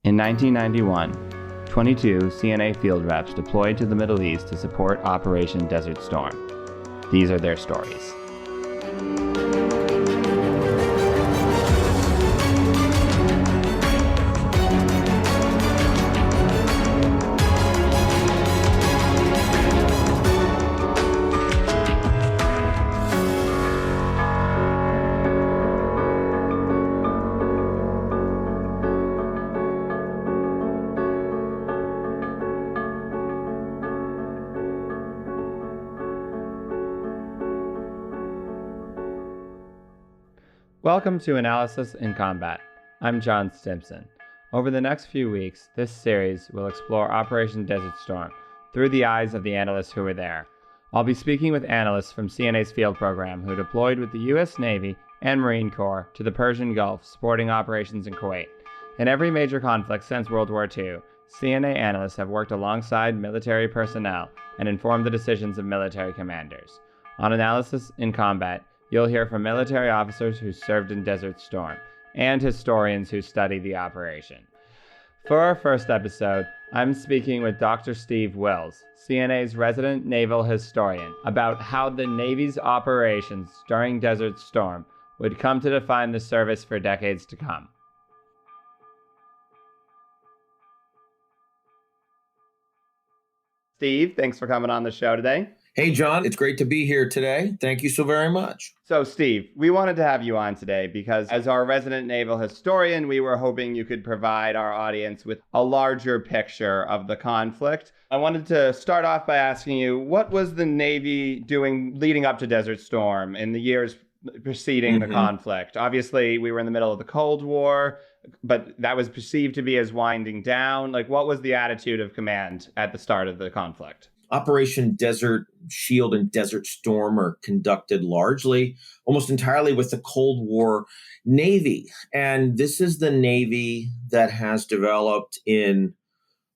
In 1991, 22 CNA field reps deployed to the Middle East to support Operation Desert Storm. These are their stories. Welcome to Analysis in Combat. I'm John Stimson. Over the next few weeks, this series will explore Operation Desert Storm through the eyes of the analysts who were there. I'll be speaking with analysts from CNA's field program who deployed with the U.S. Navy and Marine Corps to the Persian Gulf supporting operations in Kuwait. In every major conflict since World War II, CNA analysts have worked alongside military personnel and informed the decisions of military commanders. On Analysis in Combat, you'll hear from military officers who served in Desert Storm and historians who studied the operation. For our first episode, I'm speaking with Dr. Steve Wills, CNA's resident naval historian, about how the Navy's operations during Desert Storm would come to define the service for decades to come. Steve, thanks for coming on the show today. Hey, John, it's great to be here today. Thank you so very much. So, Steve, we wanted to have you on today because as our resident naval historian, we were hoping you could provide our audience with a larger picture of the conflict. I wanted to start off by asking you, what was the Navy doing leading up to Desert Storm in the years preceding the conflict? Obviously, we were in the middle of the Cold War, but that was perceived to be as winding down. What was the attitude of command at the start of the conflict? Operation Desert Shield and Desert Storm are conducted largely, almost entirely with the Cold War Navy. And this is the Navy that has developed in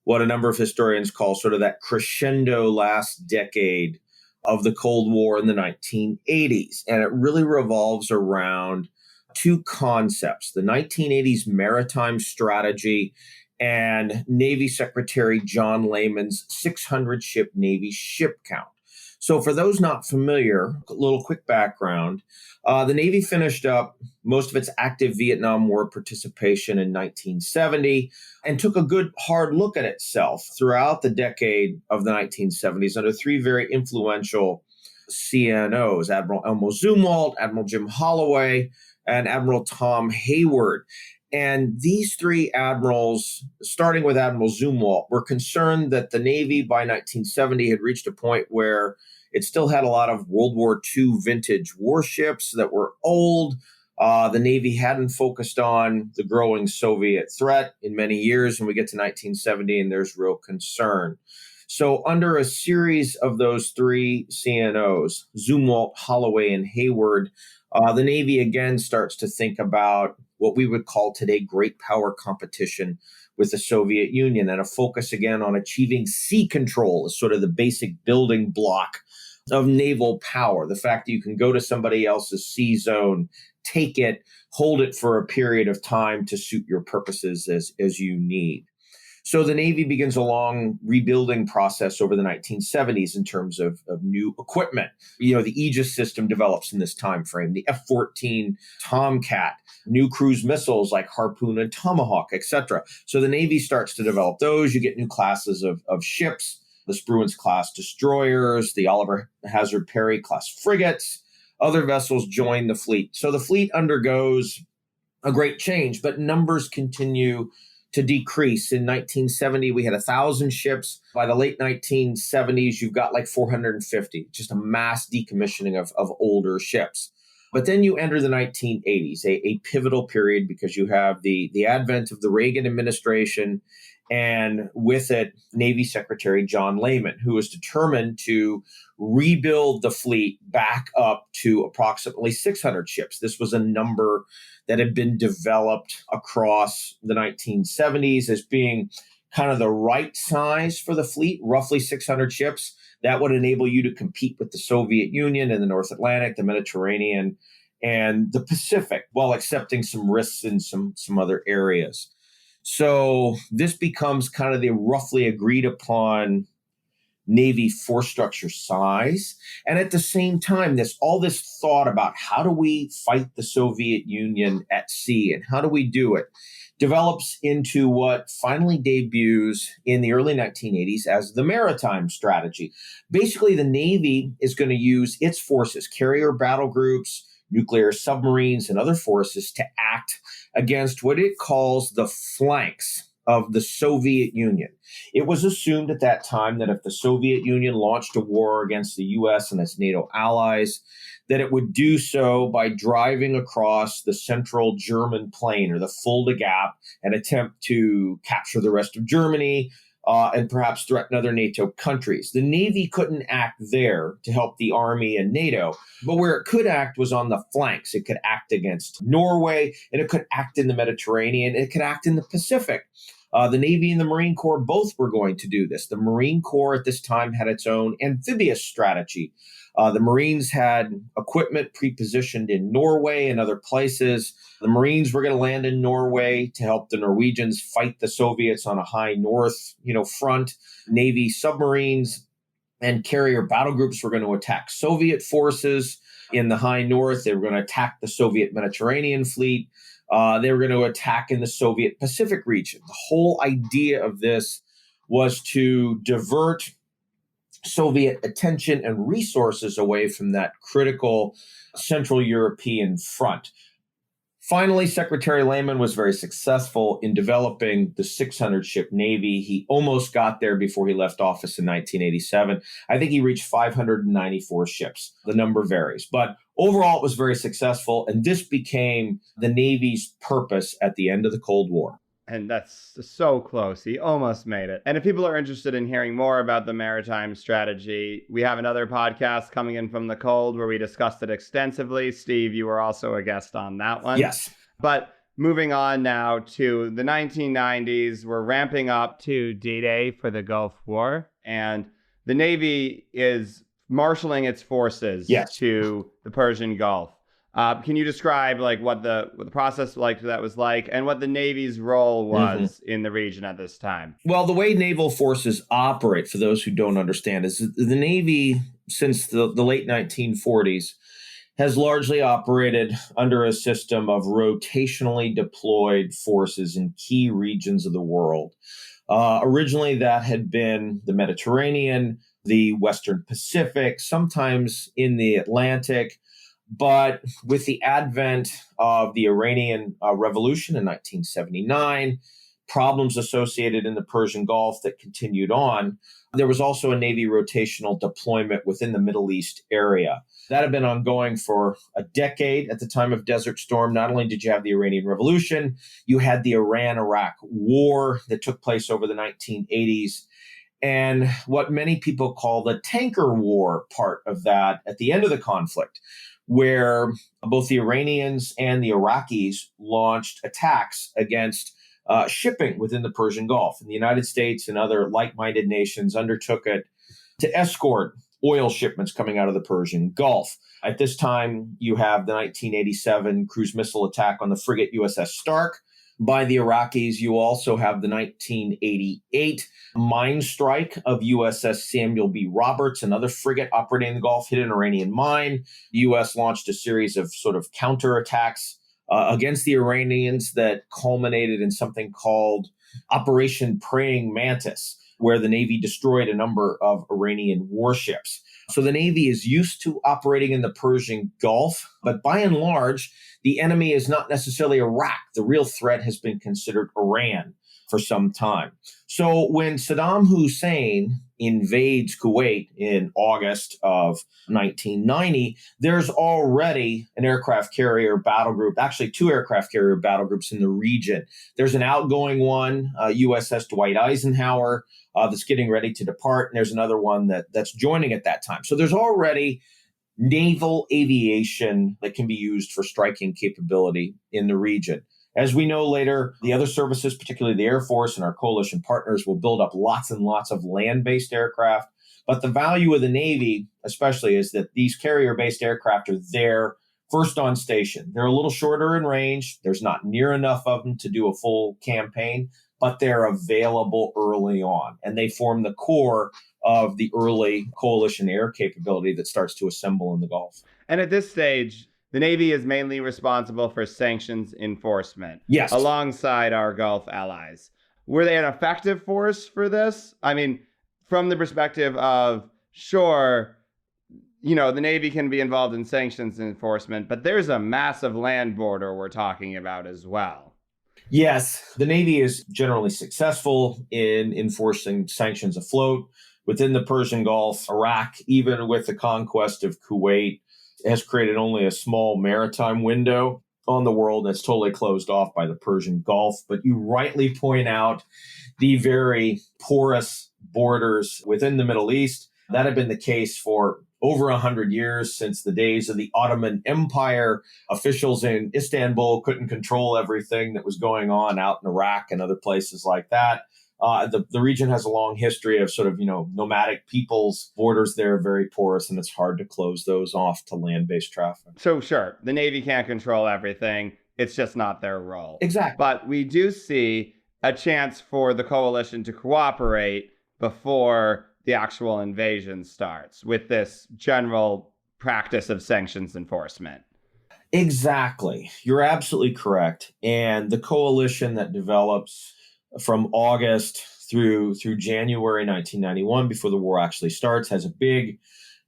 what a number of historians call sort of that crescendo last decade of the Cold War in the 1980s. And it really revolves around two concepts: the 1980s maritime strategy and Navy Secretary John Lehman's 600-ship Navy ship count. So for those not familiar, a little quick background. The Navy finished up most of its active Vietnam War participation in 1970 and took a good hard look at itself throughout the decade of the 1970s under three very influential CNOs: Admiral Elmo Zumwalt, Admiral Jim Holloway, and Admiral Tom Hayward. And these three admirals, starting with Admiral Zumwalt, were concerned that the Navy by 1970 had reached a point where it still had a lot of World War II vintage warships that were old. The Navy hadn't focused on the growing Soviet threat in many years. And we get to 1970 and there's real concern. So under a series of those three CNOs, Zumwalt, Holloway, and Hayward, the Navy again starts to think about what we would call today great power competition with the Soviet Union, and a focus again on achieving sea control as sort of the basic building block of naval power. The fact that you can go to somebody else's sea zone, take it, hold it for a period of time to suit your purposes as you need. So the Navy begins a long rebuilding process over the 1970s in terms of new equipment. The Aegis system develops in this time frame, the F-14 Tomcat, new cruise missiles like Harpoon and Tomahawk, etc. So the Navy starts to develop those. You get new classes of ships, the Spruance-class destroyers, the Oliver Hazard Perry-class frigates. Other vessels join the fleet. So the fleet undergoes a great change, but numbers continue to decrease. In 1970, we had 1,000 ships. By the late 1970s, you've got like 450, just a mass decommissioning of older ships. But then you enter the 1980s, a pivotal period, because you have the advent of the Reagan administration, and with it, Navy Secretary John Lehman, who was determined to rebuild the fleet back up to approximately 600 ships. This was a number that had been developed across the 1970s as being kind of the right size for the fleet, roughly 600 ships. That would enable you to compete with the Soviet Union in the North Atlantic, the Mediterranean, and the Pacific, while accepting some risks in some other areas. So this becomes kind of the roughly agreed upon Navy force structure size. And at the same time, there's all this thought about how do we fight the Soviet Union at sea and how do we do it develops into what finally debuts in the early 1980s as the maritime strategy. Basically, the Navy is going to use its forces, carrier battle groups, nuclear submarines, and other forces to act against what it calls the flanks of the Soviet Union. It was assumed at that time that if the Soviet Union launched a war against the US and its NATO allies, that it would do so by driving across the central German plain or the Fulda Gap and attempt to capture the rest of Germany and perhaps threaten other NATO countries. The Navy couldn't act there to help the Army and NATO, but where it could act was on the flanks. It could act against Norway, and it could act in the Mediterranean, it could act in the Pacific. The Navy and the Marine Corps both were going to do this. The Marine Corps at this time had its own amphibious strategy. The Marines had equipment pre-positioned in Norway and other places. The Marines were going to land in Norway to help the Norwegians fight the Soviets on a high north, front. Navy submarines and carrier battle groups were going to attack Soviet forces in the high north. They were going to attack the Soviet Mediterranean fleet. They were going to attack in the Soviet Pacific region. The whole idea of this was to divert Soviet attention and resources away from that critical Central European front. Finally, Secretary Lehman was very successful in developing the 600-ship Navy. He almost got there before he left office in 1987. I think he reached 594 ships. The number varies. But overall, it was very successful, and this became the Navy's purpose at the end of the Cold War. And that's so close. He almost made it. And if people are interested in hearing more about the maritime strategy, we have another podcast coming in from the cold where we discussed it extensively. Steve, you were also a guest on that one. Yes. But moving on now to the 1990s, we're ramping up to D-Day for the Gulf War. And the Navy is marshaling its forces to the Persian Gulf. Can you describe what the process that was like and what the Navy's role was in the region at this time? Well, the way naval forces operate, for those who don't understand, is the Navy, since the late 1940s, has largely operated under a system of rotationally deployed forces in key regions of the world. Originally, that had been the Mediterranean, the Western Pacific, sometimes in the Atlantic. But with the advent of the Iranian Revolution in 1979, problems associated in the Persian Gulf that continued on, there was also a Navy rotational deployment within the Middle East area. That had been ongoing for a decade at the time of Desert Storm. Not only did you have the Iranian Revolution, you had the Iran-Iraq War that took place over the 1980s. And what many people call the tanker war part of that at the end of the conflict, where both the Iranians and the Iraqis launched attacks against shipping within the Persian Gulf. And the United States and other like-minded nations undertook it to escort oil shipments coming out of the Persian Gulf. At this time, you have the 1987 cruise missile attack on the frigate USS Stark by the Iraqis. You also have the 1988 mine strike of USS Samuel B. Roberts, another frigate operating in the Gulf, hit an Iranian mine. The U.S. launched a series of sort of counterattacks against the Iranians that culminated in something called Operation Praying Mantis, where the Navy destroyed a number of Iranian warships. So the Navy is used to operating in the Persian Gulf, but by and large, the enemy is not necessarily Iraq. The real threat has been considered Iran for some time. So when Saddam Hussein invades Kuwait in August of 1990, there's already an aircraft carrier battle group, actually two aircraft carrier battle groups in the region. There's an outgoing one, USS Dwight Eisenhower, that's getting ready to depart, and there's another one that's joining at that time. So there's already naval aviation that can be used for striking capability in the region. As we know later, the other services, particularly the Air Force and our coalition partners, will build up lots and lots of land-based aircraft. But the value of the Navy, especially, is that these carrier-based aircraft are there first on station. They're a little shorter in range. There's not near enough of them to do a full campaign, but they're available early on. And they form the core of the early coalition air capability that starts to assemble in the Gulf. And at this stage, the Navy is mainly responsible for sanctions enforcement, yes, alongside our Gulf allies. Were they an effective force for this? I mean, from the perspective of, sure, the Navy can be involved in sanctions enforcement, but there's a massive land border we're talking about as well. Yes, the Navy is generally successful in enforcing sanctions afloat within the Persian Gulf. Iraq, even with the conquest of Kuwait, has created only a small maritime window on the world that's totally closed off by the Persian Gulf. But you rightly point out the very porous borders within the Middle East. That had been the case for over 100 years, since the days of the Ottoman Empire. Officials in Istanbul couldn't control everything that was going on out in Iraq and other places like that. The region has a long history of sort of, nomadic peoples. Borders there are very porous, and it's hard to close those off to land-based traffic. So sure, the Navy can't control everything. It's just not their role. Exactly. But we do see a chance for the coalition to cooperate before the actual invasion starts with this general practice of sanctions enforcement. Exactly. You're absolutely correct. And the coalition that develops from August through January 1991, before the war actually starts, has a big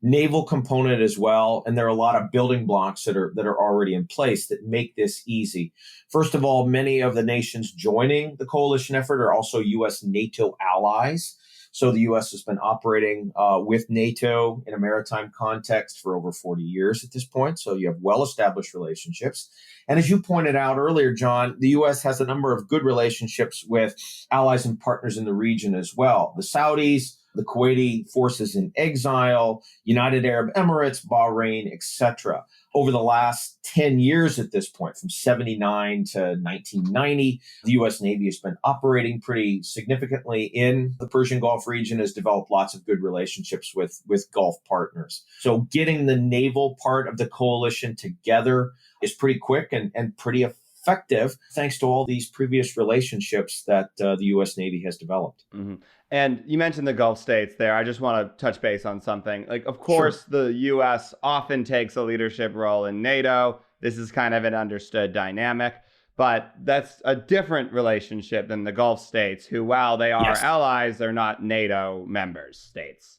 naval component as well. And there are a lot of building blocks that are already in place that make this easy. First of all, many of the nations joining the coalition effort are also U.S. NATO allies. So the U.S. has been operating with NATO in a maritime context for over 40 years at this point. So you have well-established relationships. And as you pointed out earlier, John, the U.S. has a number of good relationships with allies and partners in the region as well. The Saudis, the Kuwaiti forces in exile, United Arab Emirates, Bahrain, etc. Over the last 10 years at this point, from 79 to 1990, the U.S. Navy has been operating pretty significantly in the Persian Gulf region, has developed lots of good relationships with Gulf partners. So getting the naval part of the coalition together is pretty quick and pretty effective, thanks to all these previous relationships that the U.S. Navy has developed. Mm-hmm. And you mentioned the Gulf states there. I just want to touch base on something. Of course, sure, the U.S. often takes a leadership role in NATO. This is kind of an understood dynamic, but that's a different relationship than the Gulf states, who, while they are allies, they're not NATO members states.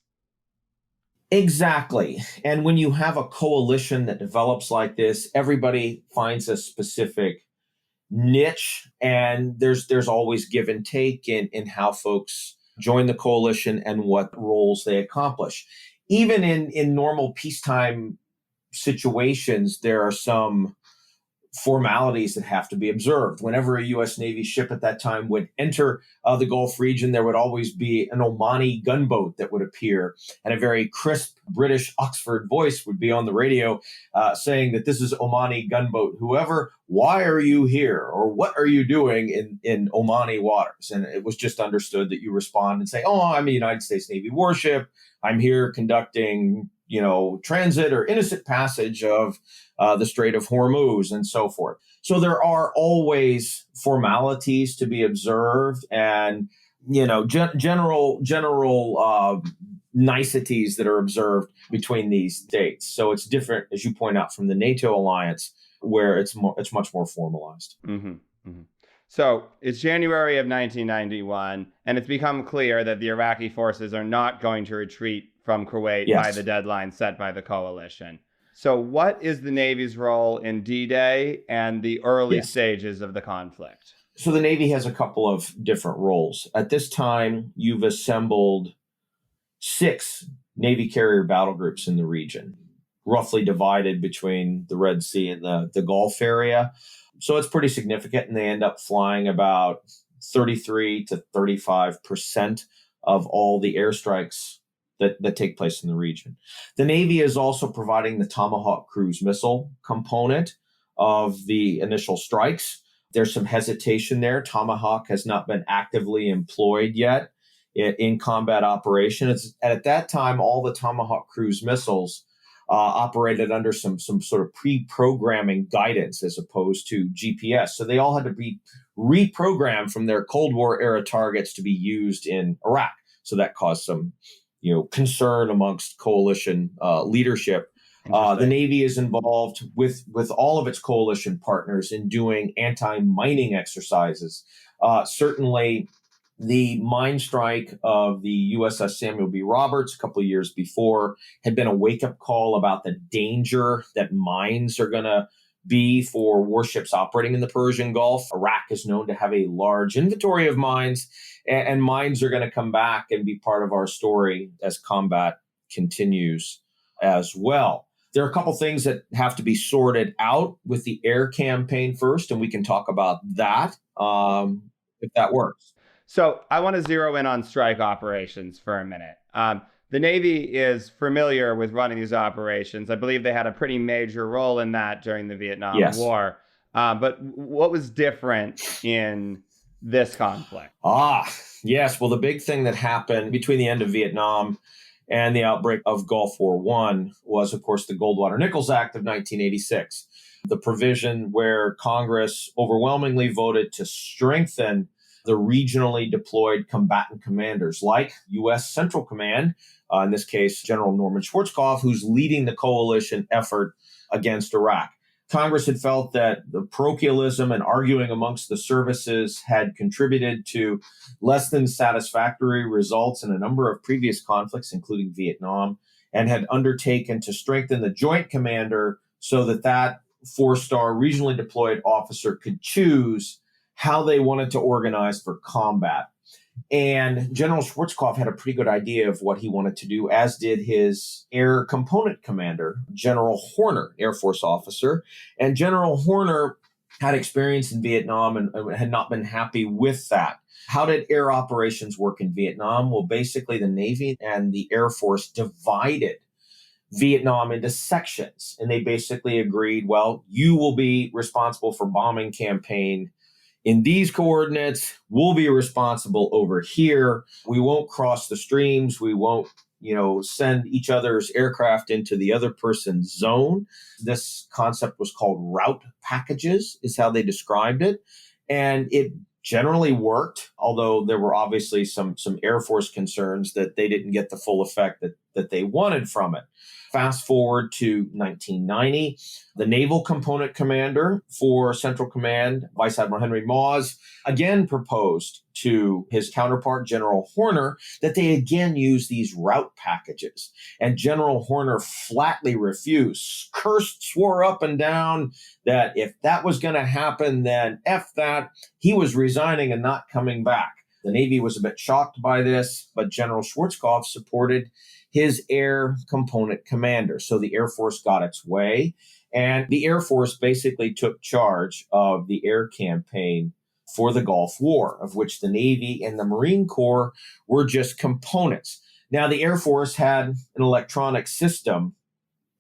Exactly. And when you have a coalition that develops like this, everybody finds a specific niche, and there's always give and take in how folks join the coalition and what roles they accomplish. Even in normal peacetime situations, there are some formalities that have to be observed. Whenever a U.S. Navy ship at that time would enter the Gulf region, there would always be an Omani gunboat that would appear, and a very crisp British Oxford voice would be on the radio saying that this is Omani gunboat whoever, why are you here? Or what are you doing in Omani waters? And it was just understood that you respond and say, oh, I'm a United States Navy warship. I'm here conducting, transit or innocent passage of the Strait of Hormuz and so forth. So there are always formalities to be observed, and general niceties that are observed between these states. So it's different, as you point out, from the NATO alliance, where it's much more formalized. Mm-hmm. Mm-hmm. So it's January of 1991, and it's become clear that the Iraqi forces are not going to retreat from Kuwait by the deadline set by the coalition. So what is the Navy's role in D-Day and the early stages of the conflict? So the Navy has a couple of different roles. At this time, you've assembled 6 Navy carrier battle groups in the region, roughly divided between the Red Sea and the Gulf area. So it's pretty significant, and they end up flying about 33 to 35% of all the airstrikes that take place in the region. The Navy is also providing the Tomahawk cruise missile component of the initial strikes. There's some hesitation there. Tomahawk has not been actively employed yet in combat operations. At that time, all the Tomahawk cruise missiles operated under some sort of pre-programming guidance as opposed to GPS. So they all had to be reprogrammed from their Cold War era targets to be used in Iraq. So that caused some, concern amongst coalition leadership. The Navy is involved with all of its coalition partners in doing anti-mining exercises. Certainly, the mine strike of the USS Samuel B. Roberts a couple of years before had been a wake-up call about the danger that mines are going to be for warships operating in the Persian Gulf. Iraq is known to have a large inventory of mines, and mines are going to come back and be part of our story as combat continues as well. There are a couple things that have to be sorted out with the air campaign first, and we can talk about that if that works. So I want to zero in on strike operations for a minute. The Navy is familiar with running these operations. I believe they had a pretty major role in that during the Vietnam War. But what was different in this conflict? Yes. Well, the big thing that happened between the end of Vietnam and the outbreak of Gulf War I was, of course, the Goldwater-Nichols Act of 1986, the provision where Congress overwhelmingly voted to strengthen the regionally deployed combatant commanders like U.S. Central Command, in this case, General Norman Schwarzkopf, who's leading the coalition effort against Iraq. Congress had felt that the parochialism and arguing amongst the services had contributed to less than satisfactory results in a number of previous conflicts, including Vietnam, and had undertaken to strengthen the joint commander so that four-star regionally deployed officer could choose how they wanted to organize for combat. And General Schwarzkopf had a pretty good idea of what he wanted to do, as did his air component commander, General Horner, Air Force officer. And General Horner had experience in Vietnam and had not been happy with that. How did air operations work in Vietnam? Well, basically the Navy and the Air Force divided Vietnam into sections. And they basically agreed, well, you will be responsible for bombing campaign in these coordinates. We'll be responsible over here. We won't cross the streams. We won't, send each other's aircraft into the other person's zone. This concept was called route packages, is how they described it. And it generally worked, although there were obviously some Air Force concerns that they didn't get the full effect that they wanted from it. Fast forward to 1990, the naval component commander for Central Command, Vice Admiral Henry Mawes, again proposed to his counterpart, General Horner, that they again use these route packages. And General Horner flatly refused, cursed, swore up and down that if that was going to happen, then F that. He was resigning and not coming back. The Navy was a bit shocked by this, but General Schwarzkopf supported his air component commander. So the Air Force got its way, and the Air Force basically took charge of the air campaign for the Gulf War, of which the Navy and the Marine Corps were just components. Now, the Air Force had an electronic system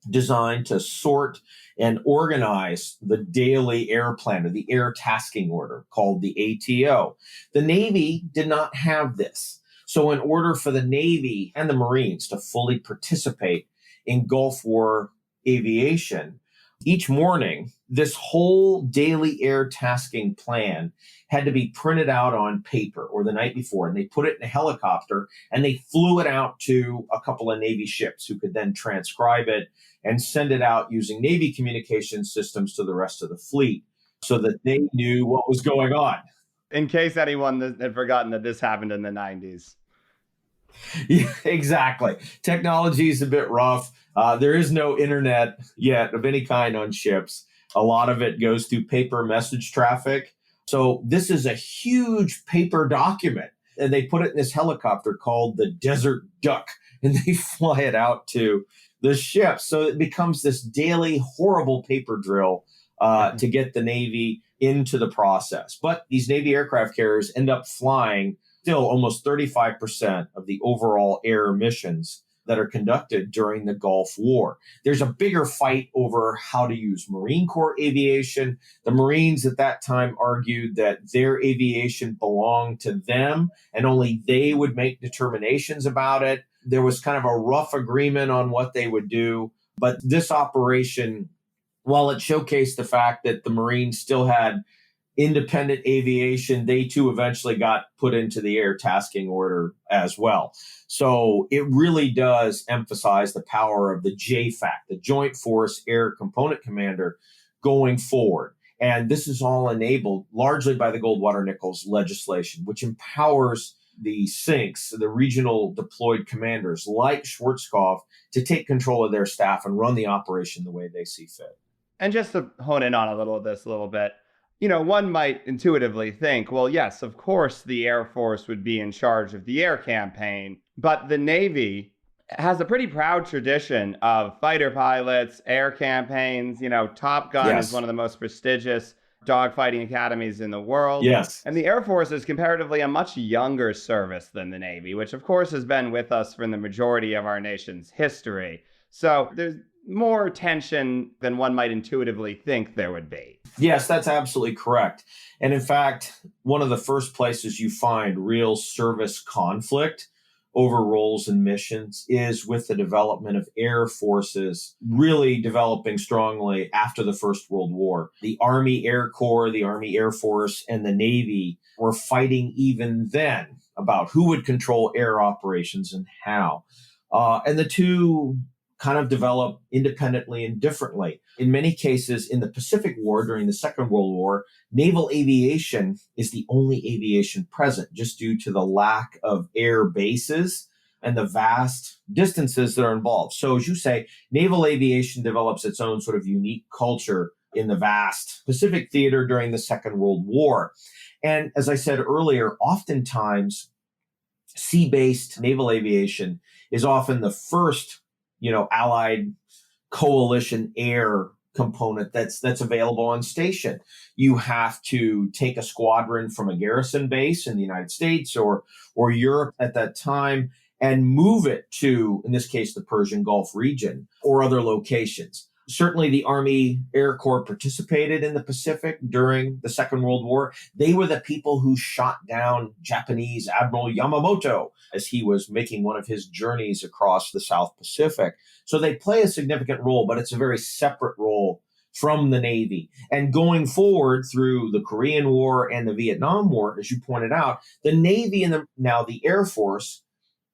designed to sort and organize the daily air plan, or the air tasking order, called the ATO. The Navy did not have this. So in order for the Navy and the Marines to fully participate in Gulf War aviation, each morning, this whole daily air tasking plan had to be printed out on paper or the night before, and they put it in a helicopter and they flew it out to a couple of Navy ships who could then transcribe it and send it out using Navy communication systems to the rest of the fleet so that they knew what was going on. In case anyone had forgotten that this happened in the 90s. Yeah, exactly. Technology is a bit rough. There is no internet yet of any kind on ships. A lot of it goes through paper message traffic. So this is a huge paper document. And they put it in this helicopter called the Desert Duck, and they fly it out to the ship. So it becomes this daily horrible paper drill to get the Navy into the process. But these Navy aircraft carriers end up flying still almost 35% of the overall air missions that are conducted during the Gulf War. There's a bigger fight over how to use Marine Corps aviation. The Marines at that time argued that their aviation belonged to them and only they would make determinations about it. There was kind of a rough agreement on what they would do. But this operation, while it showcased the fact that the Marines still had independent aviation, they too eventually got put into the air tasking order as well. So it really does emphasize the power of the JFAC, the Joint Force Air Component Commander, going forward. And this is all enabled largely by the Goldwater-Nichols legislation, which empowers the SINCs, the regional deployed commanders like Schwarzkopf, to take control of their staff and run the operation the way they see fit. And just to hone in on a little bit, one might intuitively think, well, yes, of course, the Air Force would be in charge of the air campaign, but the Navy has a pretty proud tradition of fighter pilots, air campaigns. Top Gun is one of the most prestigious dogfighting academies in the world. Yes. And the Air Force is comparatively a much younger service than the Navy, which of course has been with us for the majority of our nation's history. So there's more tension than one might intuitively think there would be. Yes, that's absolutely correct. And in fact, one of the first places you find real service conflict over roles and missions is with the development of air forces really developing strongly after the First World War. The Army Air Corps, the Army Air Force, and the Navy were fighting even then about who would control air operations and how. And the two kind of develop independently and differently. In many cases, in the Pacific War during the Second World War, naval aviation is the only aviation present just due to the lack of air bases and the vast distances that are involved. So as you say, naval aviation develops its own sort of unique culture in the vast Pacific theater during the Second World War. And as I said earlier, oftentimes sea-based naval aviation is often the first Allied coalition air component that's available on station. You have to take a squadron from a garrison base in the United States or Europe at that time and move it to, in this case, the Persian Gulf region or other locations. Certainly, the Army Air Corps participated in the Pacific during the Second World War. They were the people who shot down Japanese Admiral Yamamoto as he was making one of his journeys across the South Pacific. So they play a significant role, but it's a very separate role from the Navy. And going forward through the Korean War and the Vietnam War, as you pointed out, the Navy and now the Air Force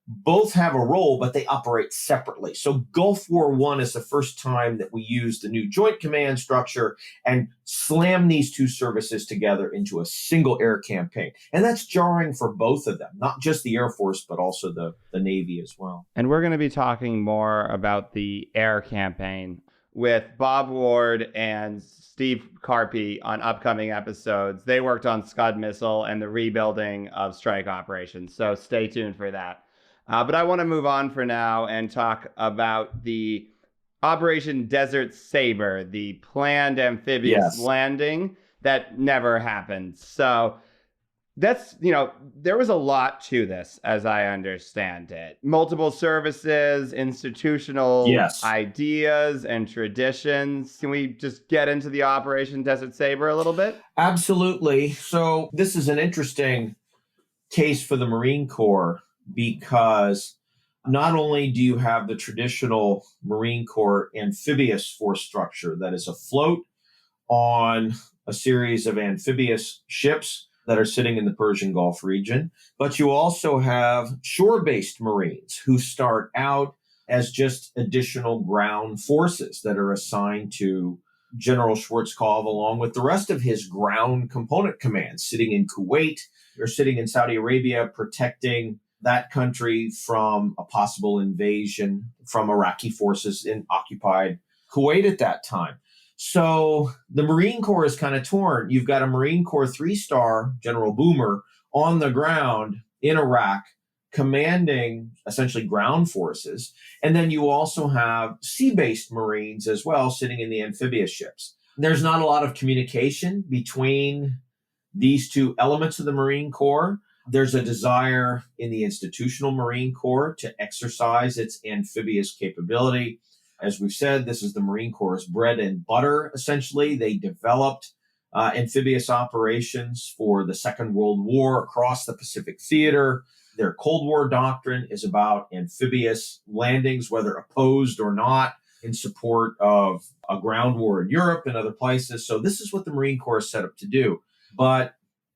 both have a role, but they operate separately. So Gulf War I is the first time that we used the new joint command structure and slam these two services together into a single air campaign. And that's jarring for both of them, not just the Air Force, but also the Navy as well. And we're going to be talking more about the air campaign with Bob Ward and Steve Carpy on upcoming episodes. They worked on Scud missile and the rebuilding of strike operations. So stay tuned for that. But I want to move on for now and talk about the Operation Desert Saber, the planned amphibious landing that never happened. So that's, there was a lot to this, as I understand it. Multiple services, institutional ideas and traditions. Can we just get into the Operation Desert Saber a little bit? Absolutely. So this is an interesting case for the Marine Corps, because not only do you have the traditional Marine Corps amphibious force structure that is afloat on a series of amphibious ships that are sitting in the Persian Gulf region, but you also have shore-based Marines who start out as just additional ground forces that are assigned to General Schwarzkopf along with the rest of his ground component command sitting in Kuwait or sitting in Saudi Arabia protecting that country from a possible invasion from Iraqi forces in occupied Kuwait at that time. So the Marine Corps is kind of torn. You've got a Marine Corps 3-star General Boomer on the ground in Iraq, commanding essentially ground forces. And then you also have sea-based Marines as well sitting in the amphibious ships. There's not a lot of communication between these two elements of the Marine Corps. There's a desire in the institutional Marine Corps to exercise its amphibious capability. As we've said, this is the Marine Corps' bread and butter, essentially. They developed amphibious operations for the Second World War across the Pacific theater. Their Cold War doctrine is about amphibious landings, whether opposed or not. in support of a ground war in Europe and other places. So this is what the Marine Corps is set up to do. But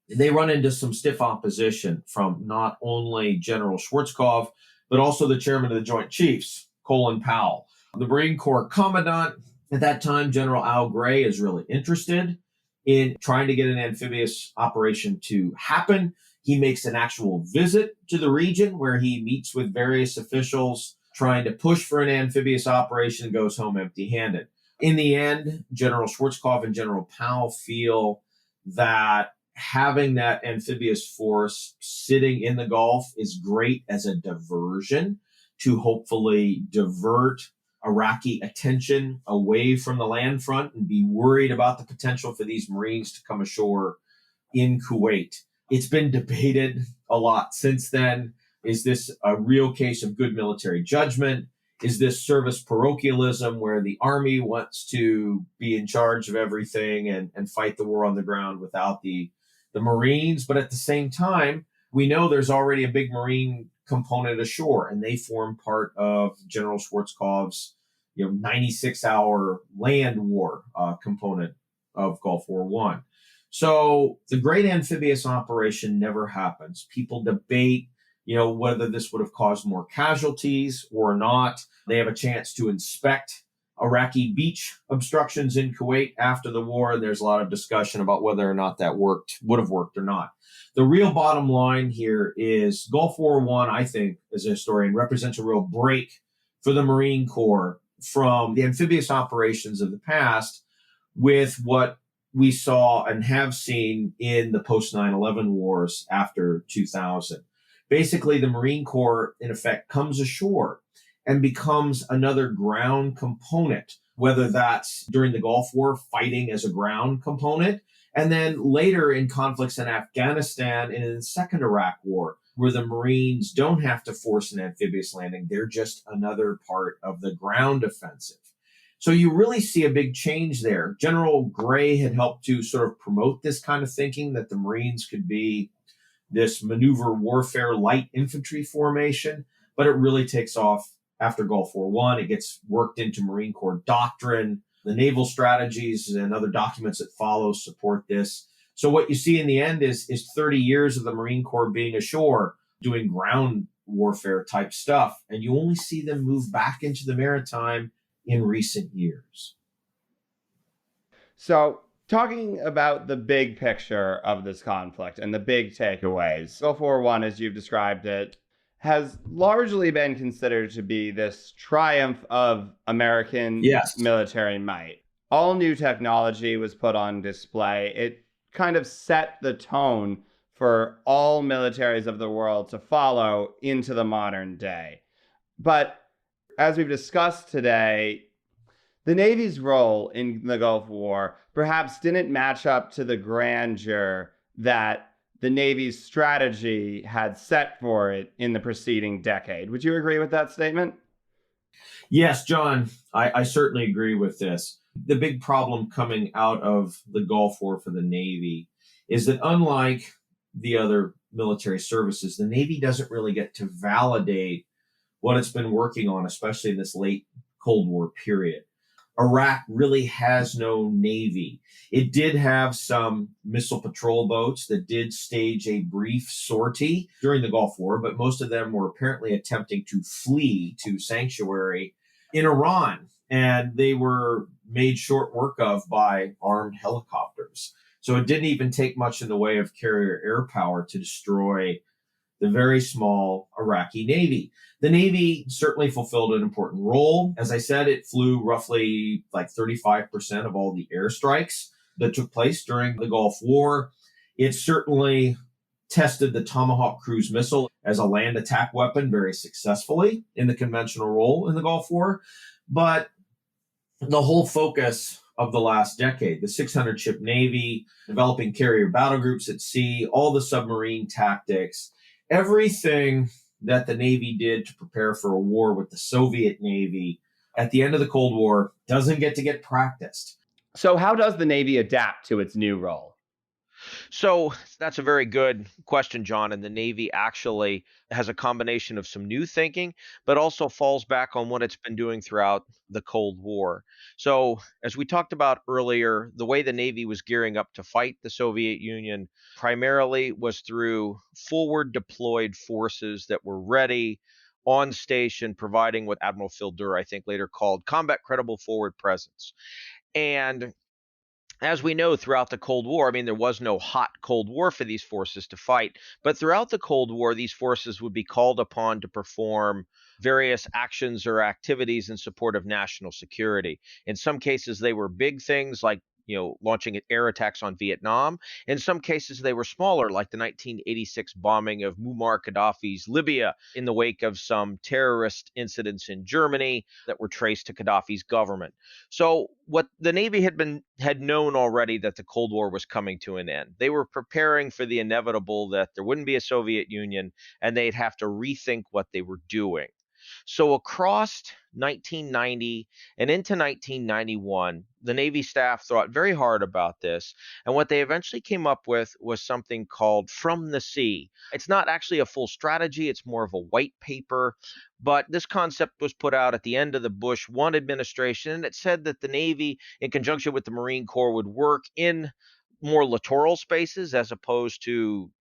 they run into some stiff opposition from not only General Schwarzkopf, but also the chairman of the Joint Chiefs, Colin Powell. The Marine Corps Commandant at that time, General Al Gray, is really interested in trying to get an amphibious operation to happen. He makes an actual visit to the region where he meets with various officials trying to push for an amphibious operation and goes home empty-handed. In the end, General Schwarzkopf and General Powell feel that having that amphibious force sitting in the Gulf is great as a diversion to hopefully divert Iraqi attention away from the land front and be worried about the potential for these Marines to come ashore in Kuwait. It's been debated a lot since then. Is this a real case of good military judgment? Is this service parochialism where the Army wants to be in charge of everything and fight the war on the ground without the Marines? But at the same time, we know there's already a big Marine component ashore, and they form part of General Schwarzkopf's 96-hour land war component of Gulf War I. So the great amphibious operation never happens. People debate whether this would have caused more casualties or not. They have a chance to inspect Iraqi beach obstructions in Kuwait after the war, and there's a lot of discussion about whether or not that would have worked or not. The real bottom line here is Gulf War I think, as a historian, represents a real break for the Marine Corps from the amphibious operations of the past with what we saw and have seen in the post 9/11 wars after 2000. Basically, the Marine Corps, in effect, comes ashore and becomes another ground component, whether that's during the Gulf War, fighting as a ground component, and then later in conflicts in Afghanistan and in the Second Iraq War, where the Marines don't have to force an amphibious landing. They're just another part of the ground offensive. So you really see a big change there. General Gray had helped to sort of promote this kind of thinking that the Marines could be this maneuver warfare light infantry formation, but it really takes off after Gulf War I. It gets worked into Marine Corps doctrine. The naval strategies and other documents that follow support this. So what you see in the end is 30 years of the Marine Corps being ashore doing ground warfare type stuff. And you only see them move back into the maritime in recent years. So talking about the big picture of this conflict and the big takeaways, Gulf War I, as you've described it, has largely been considered to be this triumph of American military might. All new technology was put on display. It kind of set the tone for all militaries of the world to follow into the modern day. But as we've discussed today, the Navy's role in the Gulf War perhaps didn't match up to the grandeur that the Navy's strategy had set for it in the preceding decade. Would you agree with that statement? Yes, John, I certainly agree with this. The big problem coming out of the Gulf War for the Navy is that unlike the other military services, the Navy doesn't really get to validate what it's been working on, especially in this late Cold War period. Iraq really has no Navy. It did have some missile patrol boats that did stage a brief sortie during the Gulf War, but most of them were apparently attempting to flee to sanctuary in Iran, and they were made short work of by armed helicopters. So it didn't even take much in the way of carrier air power to destroy the very small Iraqi Navy. The Navy certainly fulfilled an important role. As I said, it flew roughly like 35% of all the airstrikes that took place during the Gulf War. It certainly tested the Tomahawk cruise missile as a land attack weapon very successfully in the conventional role in the Gulf War. But the whole focus of the last decade, the 600-ship Navy, developing carrier battle groups at sea, all the submarine tactics, everything that the Navy did to prepare for a war with the Soviet Navy at the end of the Cold War doesn't get practiced. So how does the Navy adapt to its new role? So that's a very good question, John. And the Navy actually has a combination of some new thinking, but also falls back on what it's been doing throughout the Cold War. So, as we talked about earlier, the way the Navy was gearing up to fight the Soviet Union primarily was through forward deployed forces that were ready on station, providing what Admiral Phil Durr, I think, later called combat credible forward presence. And as we know, throughout the Cold War, I mean, there was no hot Cold War for these forces to fight, but throughout the Cold War, these forces would be called upon to perform various actions or activities in support of national security. In some cases, they were big things like launching air attacks on Vietnam. In some cases, they were smaller, like the 1986 bombing of Muammar Gaddafi's Libya in the wake of some terrorist incidents in Germany that were traced to Gaddafi's government. So what the Navy had known already that the Cold War was coming to an end. They were preparing for the inevitable that there wouldn't be a Soviet Union and they'd have to rethink what they were doing. So across 1990 and into 1991, the Navy staff thought very hard about this. And what they eventually came up with was something called From the Sea. It's not actually a full strategy, it's more of a white paper. But this concept was put out at the end of the Bush 1 administration, and it said that the Navy, in conjunction with the Marine Corps, would work in more littoral spaces as opposed to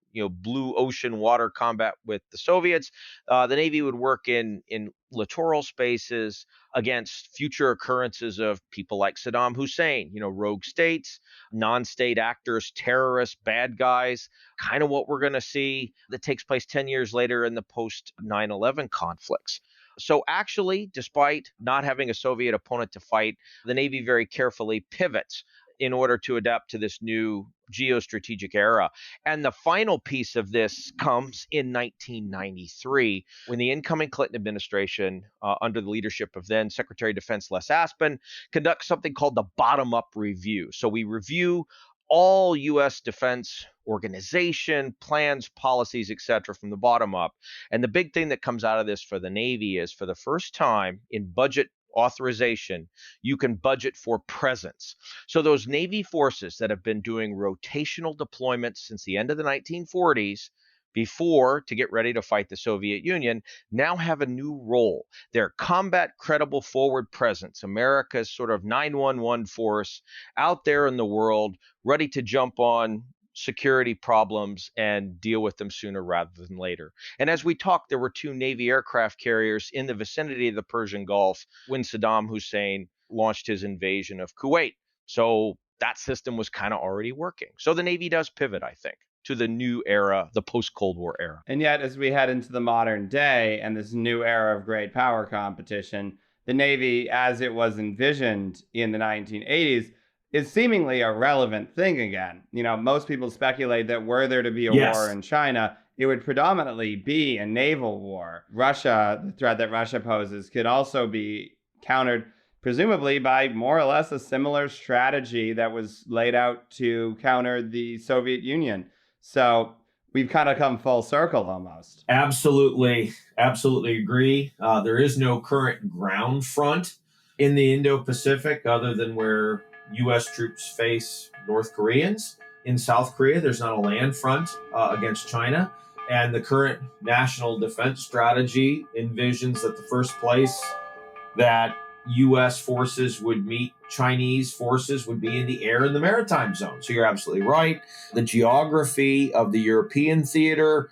blue ocean water combat with the Soviets. The Navy would work in littoral spaces against future occurrences of people like Saddam Hussein, rogue states, non-state actors, terrorists, bad guys, kind of what we're going to see that takes place 10 years later in the post 9/11 conflicts. So actually, despite not having a Soviet opponent to fight, the Navy very carefully pivots in order to adapt to this new geostrategic era. And the final piece of this comes in 1993 when the incoming Clinton administration, under the leadership of then Secretary of Defense Les Aspin, conducts something called the bottom-up review. So we review all U.S. defense organization, plans, policies, et cetera, from the bottom up. And the big thing that comes out of this for the Navy is for the first time in budget authorization, you can budget for presence. So those Navy forces that have been doing rotational deployments since the end of the 1940s before to get ready to fight the Soviet Union now have a new role. They're combat credible forward presence, America's sort of 911 force out there in the world, ready to jump on security problems and deal with them sooner rather than later. And as we talked, there were 2 Navy aircraft carriers in the vicinity of the Persian Gulf when Saddam Hussein launched his invasion of Kuwait. So that system was kind of already working. So the Navy does pivot, I think, to the new era, the post-Cold War era. And yet, as we head into the modern day and this new era of great power competition, the Navy, as it was envisioned in the 1980s, is seemingly a relevant thing again. Most people speculate that were there to be a war in China, it would predominantly be a naval war. Russia, the threat that Russia poses, could also be countered presumably by more or less a similar strategy that was laid out to counter the Soviet Union. So we've kind of come full circle almost. Absolutely agree. There is no current ground front in the Indo-Pacific other than where U.S. troops face North Koreans. In South Korea, there's not a land front against China. And the current national defense strategy envisions that the first place that U.S. forces would meet Chinese forces would be in the air and the maritime zone. So you're absolutely right. The geography of the European theater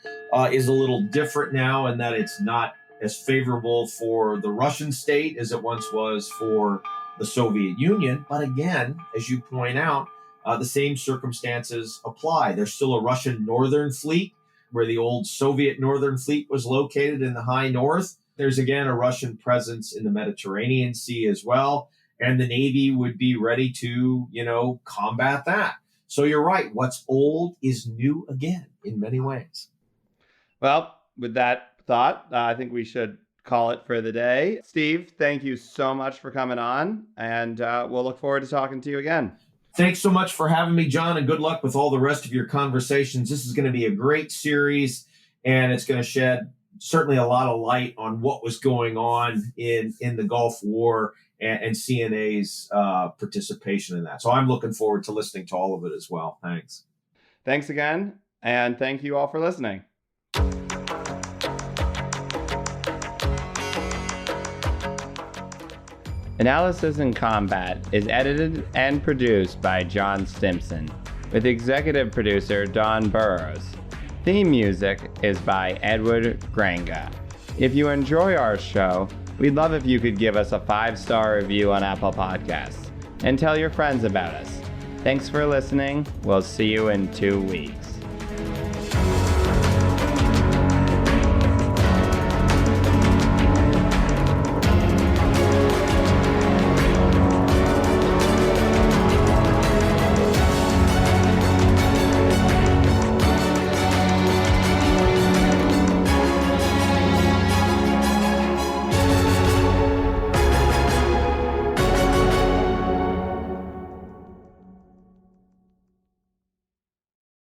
is a little different now in that it's not as favorable for the Russian state as it once was for the Soviet Union. But again, as you point out, the same circumstances apply. There's still a Russian Northern Fleet where the old Soviet Northern Fleet was located in the high north. There's again a Russian presence in the Mediterranean Sea as well. And the Navy would be ready to, combat that. So you're right. What's old is new again in many ways. Well, with that thought, I think we should call it for the day. Steve, thank you so much for coming on, and we'll look forward to talking to you again. Thanks so much for having me, John, and good luck with all the rest of your conversations. This is going to be a great series, and it's going to shed certainly a lot of light on what was going on in the Gulf War and CNA's participation in that. So I'm looking forward to listening to all of it as well. Thanks. Thanks again, and thank you all for listening. Analysis in Combat is edited and produced by John Stimson, with executive producer Don Burrows. Theme music is by Edward Granga. If you enjoy our show, we'd love if you could give us a 5-star review on Apple Podcasts and tell your friends about us. Thanks for listening. We'll see you in 2 weeks.